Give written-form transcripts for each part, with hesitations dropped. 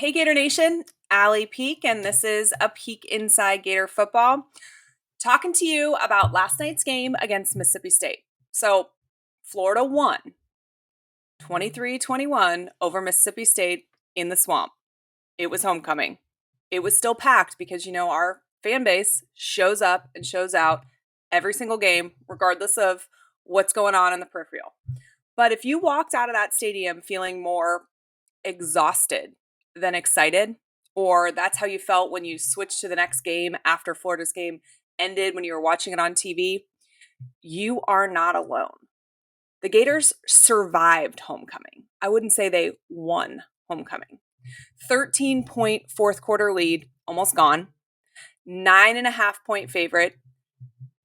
Hey Gator Nation, Allie Peak, and this is a peek inside Gator football. Talking to you about last night's game against Mississippi State. So, Florida won 23-21 over Mississippi State in the swamp. It was homecoming. It was still packed because, our fan base shows up and shows out every single game, regardless of what's going on in the peripheral. But if you walked out of that stadium feeling more exhausted than excited, or that's how you felt when you switched to the next game after Florida's game ended when you were watching it on TV, you are not alone. The Gators survived homecoming. I wouldn't say they won homecoming. 13-point fourth quarter lead, almost gone. 9.5-point favorite,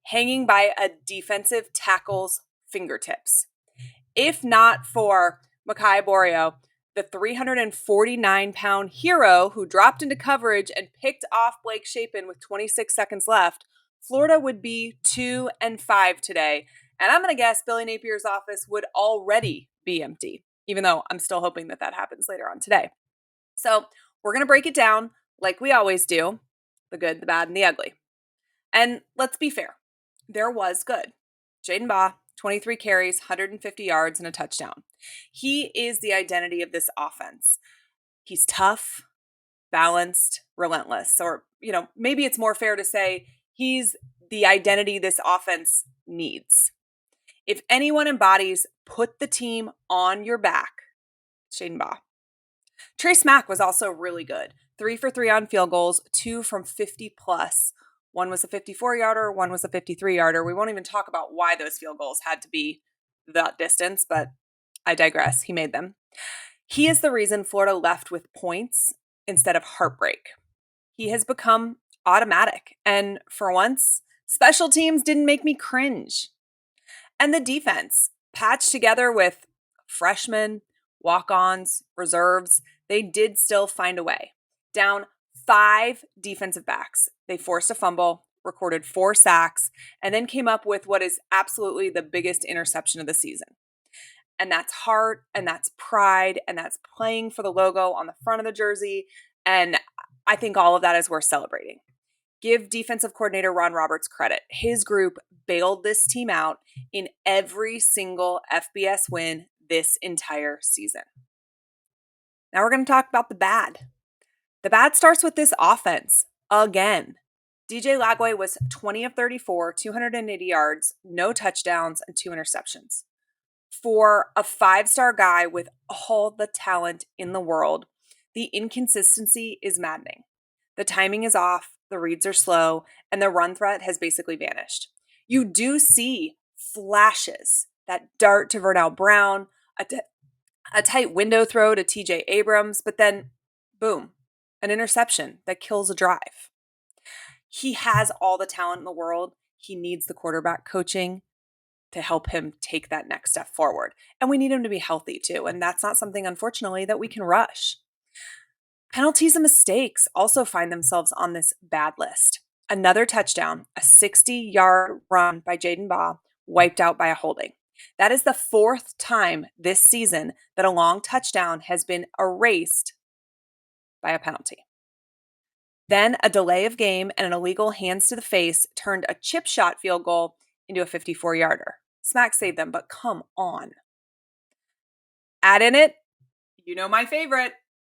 hanging by a defensive tackle's fingertips. If not for Mekhi Borio, the 349-pound hero who dropped into coverage and picked off Blake Shapen with 26 seconds left, Florida would be 2-5 today. And I'm going to guess Billy Napier's office would already be empty, even though I'm still hoping that happens later on today. So we're going to break it down like we always do, the good, the bad, and the ugly. And let's be fair. There was good. Jaden Baugh, 23 carries, 150 yards, and a touchdown. He is the identity of this offense. He's tough, balanced, relentless. Or, maybe it's more fair to say he's the identity this offense needs. If anyone embodies put the team on your back, it's Jaden Baugh. Trace Mack was also really good. 3 for 3 on field goals, 2 from 50 plus. One was a 54-yarder, one was a 53-yarder. We won't even talk about why those field goals had to be that distance, but I digress. He made them. He is the reason Florida left with points instead of heartbreak. He has become automatic. And for once, special teams didn't make me cringe. And the defense, patched together with freshmen, walk-ons, reserves, they did still find a way. Down 5 defensive backs. They forced a fumble, recorded 4 sacks, and then came up with what is absolutely the biggest interception of the season. And that's heart, and that's pride, and that's playing for the logo on the front of the jersey. And I think all of that is worth celebrating. Give defensive coordinator Ron Roberts credit. His group bailed this team out in every single FBS win this entire season. Now we're going to talk about the bad. The bad starts with this offense again. DJ Lagway was 20 of 34, 280 yards, no touchdowns, and 2 interceptions. For a 5-star guy with all the talent in the world, the inconsistency is maddening. The timing is off, the reads are slow, and the run threat has basically vanished. You do see flashes, that dart to Vernell Brown, a tight window throw to TJ Abrams, but then, boom, an interception that kills a drive. He has all the talent in the world. He needs the quarterback coaching to help him take that next step forward. And we need him to be healthy too. And that's not something, unfortunately, that we can rush. Penalties and mistakes also find themselves on this bad list. Another touchdown, a 60-yard run by Jaden Baugh, wiped out by a holding. That is the 4th time this season that a long touchdown has been erased by a penalty. Then a delay of game and an illegal hands to the face turned a chip shot field goal into a 54-yarder. Smack saved them, but come on. Add in it, my favorite,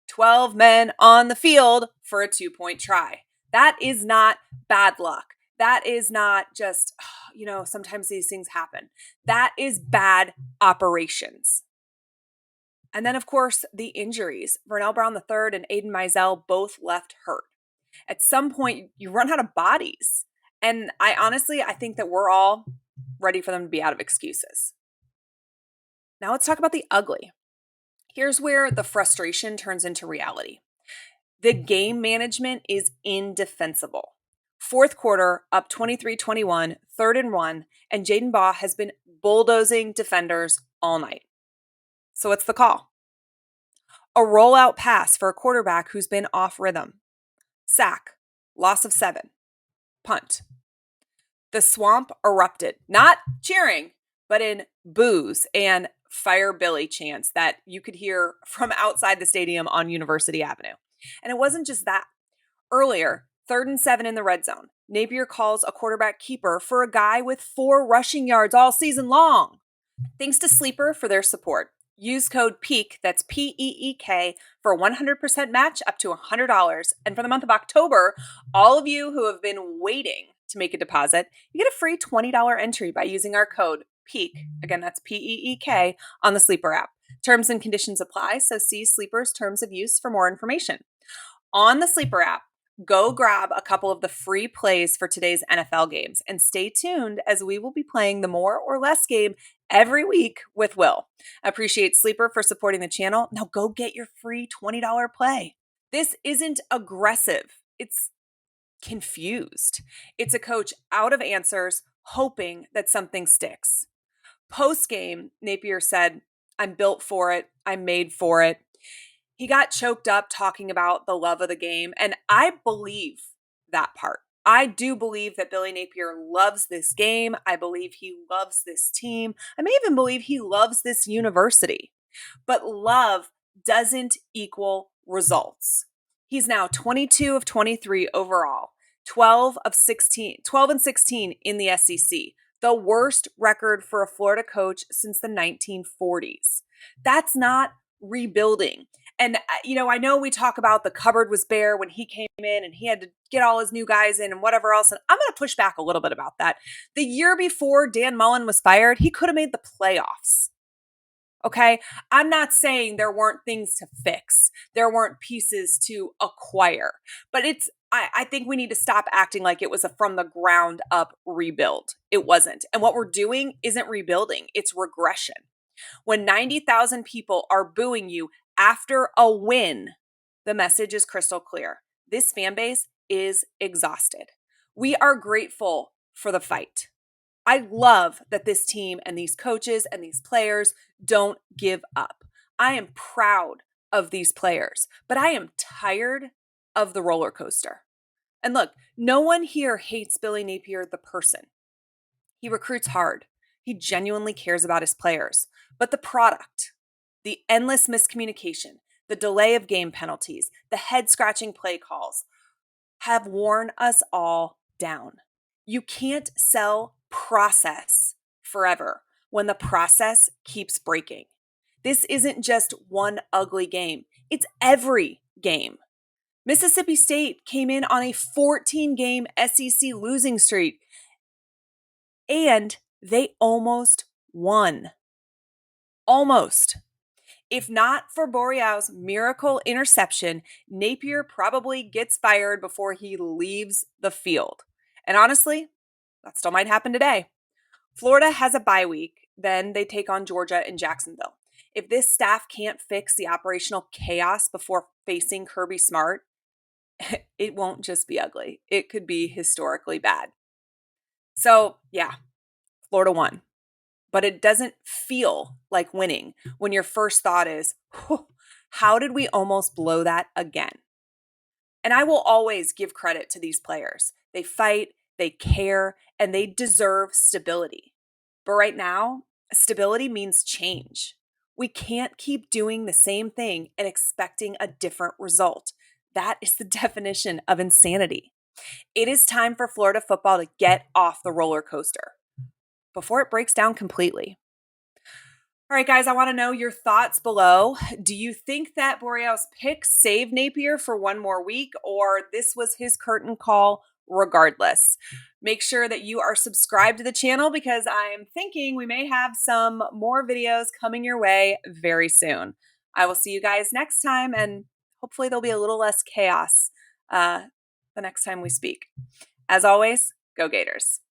12 men on the field for a 2-point try. That is not bad luck. That is not just, sometimes these things happen. That is bad operations. And then, of course, the injuries. Vernell Brown III and Aiden Mizell both left hurt. At some point, you run out of bodies. And I think that we're all ready for them to be out of excuses. Now let's talk about the ugly. Here's where the frustration turns into reality. The game management is indefensible. 4th quarter, up 23-21, 3rd and 1, and Jaden Baugh has been bulldozing defenders all night. So what's the call? A rollout pass for a quarterback who's been off rhythm. Sack, loss of 7, punt. The swamp erupted, not cheering, but in boos and Fire Billy chants that you could hear from outside the stadium on University Avenue. And it wasn't just that. Earlier, 3rd and 7 in the red zone, Napier calls a quarterback keeper for a guy with 4 rushing yards all season long. Thanks to Sleeper for their support. Use code PEAK, that's PEEK, for a 100% match up to $100. And for the month of October, all of you who have been waiting to make a deposit, you get a free $20 entry by using our code PEAK. Again, that's PEEK on the Sleeper app. Terms and conditions apply, so see Sleeper's terms of use for more information. On the Sleeper app, go grab a couple of the free plays for today's NFL games and stay tuned as we will be playing the more or less game every week with Will. I appreciate Sleeper for supporting the channel. Now go get your free $20 play. This isn't aggressive. It's confused. It's a coach out of answers, hoping that something sticks. Post-game, Napier said, "I'm built for it. I'm made for it." He got choked up talking about the love of the game, and I believe that part. I do believe that Billy Napier loves this game. I believe he loves this team. I may even believe he loves this university. But love doesn't equal results. He's now 22 of 23 overall, 12 and 16 in the SEC, the worst record for a Florida coach since the 1940s. That's not rebuilding. And, I know we talk about the cupboard was bare when he came in and he had to get all his new guys in and whatever else. And I'm going to push back a little bit about that. The year before Dan Mullen was fired, he could have made the playoffs. Okay. I'm not saying there weren't things to fix. There weren't pieces to acquire, but I think we need to stop acting like it was a from the ground up rebuild. It wasn't. And what we're doing isn't rebuilding. It's regression. When 90,000 people are booing you after a win, the message is crystal clear. This fan base is exhausted. We are grateful for the fight. I love that this team and these coaches and these players don't give up. I am proud of these players, but I am tired of the roller coaster. And look, no one here hates Billy Napier, the person. He recruits hard. He genuinely cares about his players. But the product, the endless miscommunication, the delay of game penalties, the head-scratching play calls have worn us all down. You can't sell process forever when the process keeps breaking. This isn't just one ugly game. It's every game. Mississippi State came in on a 14-game SEC losing streak, and they almost won. Almost. If not for Boreal's miracle interception, Napier probably gets fired before he leaves the field. And honestly, that still might happen today. Florida has a bye week, then they take on Georgia and Jacksonville. If this staff can't fix the operational chaos before facing Kirby Smart, it won't just be ugly. It could be historically bad. So, yeah, Florida won. But it doesn't feel like winning when your first thought is, how did we almost blow that again? And I will always give credit to these players. They fight, they care, and they deserve stability. But right now, stability means change. We can't keep doing the same thing and expecting a different result. That is the definition of insanity. It is time for Florida football to get off the roller coaster before it breaks down completely. All right, guys, I want to know your thoughts below. Do you think that Boreal's pick saved Napier for one more week, or this was his curtain call regardless? Make sure that you are subscribed to the channel because I am thinking we may have some more videos coming your way very soon. I will see you guys next time, and hopefully there'll be a little less chaos the next time we speak. As always, go Gators.